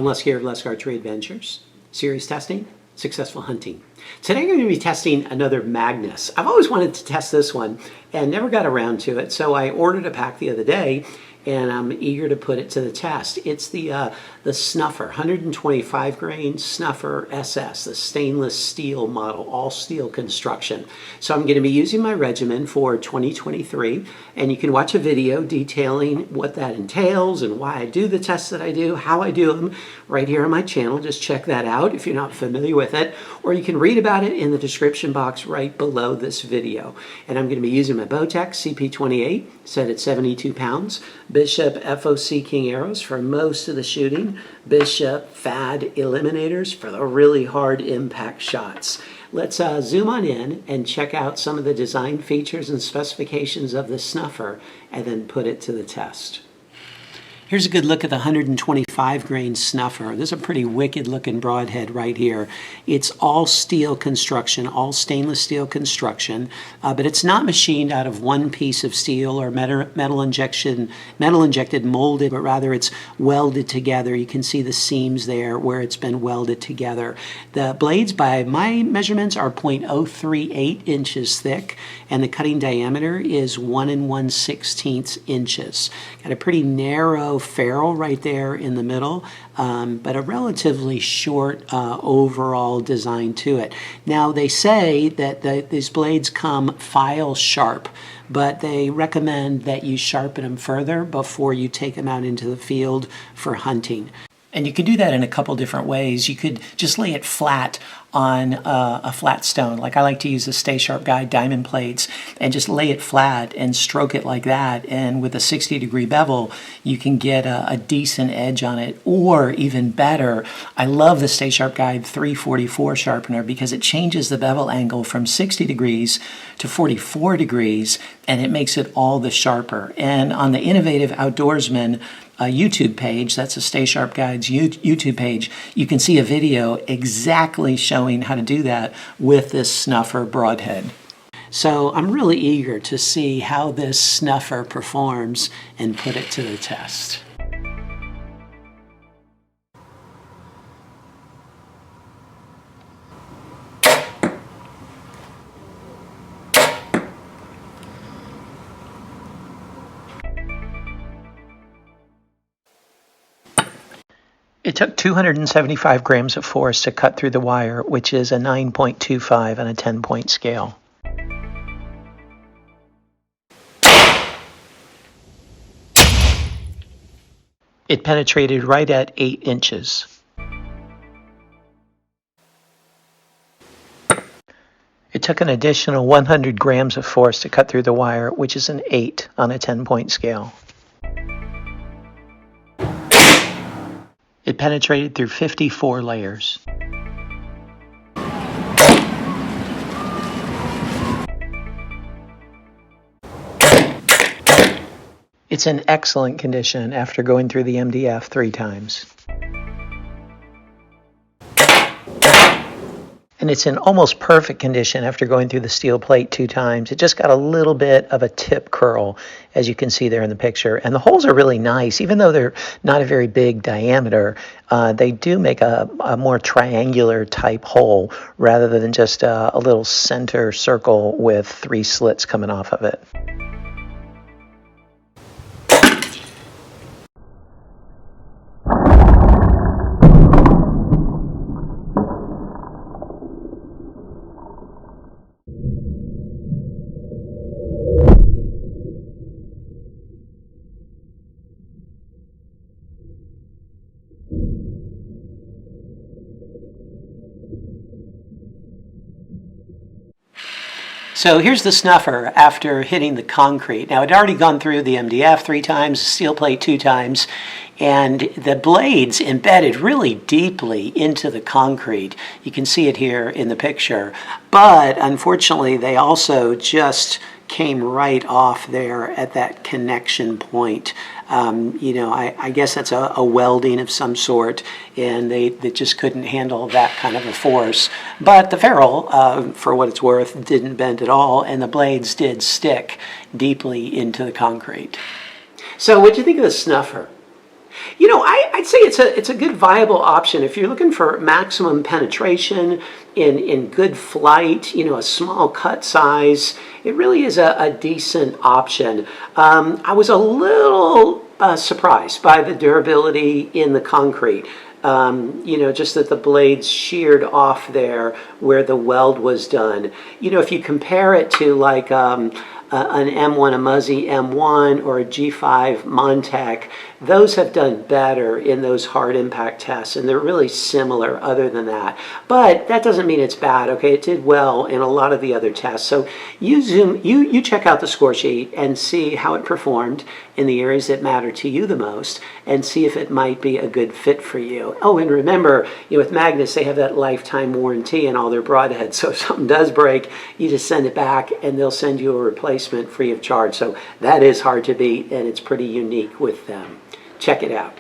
John Lusky of Lusky Archery Adventures. Serious testing, successful hunting. Today I'm going to be testing another Magnus. I've always wanted to test this one and never got around to it, so I ordered a pack the other day and I'm eager to put it to the test. It's the Snuffer, 125 grain Snuffer SS, the stainless steel model, all steel construction. So I'm going to be using my regimen for 2023, and you can watch a video detailing what that entails and why I do the tests that I do, how I do them, right here on my channel. Just check that out if you're not familiar with it, or you can read about it in the description box right below this video. And I'm going to be using my Bowtech CP28, set at 72 pounds, Bishop FOC King arrows for most of the shooting, Bishop FAD eliminators for the really hard impact shots. Let's zoom on in and check out some of the design features and specifications of the Snuffer and then put it to the test. Here's a good look at the 125 grain Snuffer. This is a pretty wicked looking broadhead right here. It's all steel construction, all stainless steel construction, but it's not machined out of one piece of steel or metal injected molded, but rather it's welded together. You can see the seams there where it's been welded together. The blades, by my measurements, are 0.038 inches thick, and the cutting diameter is 1 1/16 inches. Got a pretty narrow ferrule right there in the middle, but a relatively short overall design to it. Now they say that these blades come file sharp, but they recommend that you sharpen them further before you take them out into the field for hunting. And you can do that in a couple different ways. You could just lay it flat on a flat stone. Like I like to use the Stay Sharp Guide diamond plates and just lay it flat and stroke it like that. And with a 60-degree bevel, you can get a decent edge on it. Or even better, I love the Stay Sharp Guide 344 sharpener because it changes the bevel angle from 60 degrees to 44 degrees, and it makes it all the sharper. And on the Innovative Outdoorsman YouTube page, that's a Stay Sharp Guide's YouTube page, you can see a video exactly showing how to do that with this Snuffer broadhead. So I'm really eager to see how this Snuffer performs and put it to the test. It took 275 grams of force to cut through the wire, which is a 9.25 on a 10-point scale. It penetrated right at 8 inches. It took an additional 100 grams of force to cut through the wire, which is an 8 on a 10-point scale. It penetrated through 54 layers. It's in excellent condition after going through the MDF 3 times. And it's in almost perfect condition after going through the steel plate 2 times. It just got a little bit of a tip curl, as you can see there in the picture. And the holes are really nice. Even though they're not a very big diameter, they do make a more triangular type hole rather than just a little center circle with 3 slits coming off of it. So here's the Snuffer after hitting the concrete. Now, it had already gone through the MDF 3 times, steel plate 2 times, and the blades embedded really deeply into the concrete. You can see it here in the picture. But unfortunately, they also just came right off there at that connection point. You know, I guess that's a welding of some sort, and they just couldn't handle that kind of a force. But the ferrule, for what it's worth, didn't bend at all, and the blades did stick deeply into the concrete. So what'd you think of the Snuffer? You know, I'd say it's a good viable option if you're looking for maximum penetration in good flight. You know, a small cut size. It really is a decent option. I was a little surprised by the durability in the concrete. You know, just that the blades sheared off there where the weld was done. You know, if you compare it to like an M1, a Muzzy M1 or a G5 Montec, those have done better in those hard impact tests, and they're really similar other than that. But that doesn't mean it's bad, okay? It did well in a lot of the other tests. So you check out the score sheet and see how it performed in the areas that matter to you the most, and see if it might be a good fit for you. Oh, and remember, you know, with Magnus, they have that lifetime warranty in all their broadheads. So if something does break, you just send it back and they'll send you a replacement free of charge. So that is hard to beat, and it's pretty unique with them. Check it out.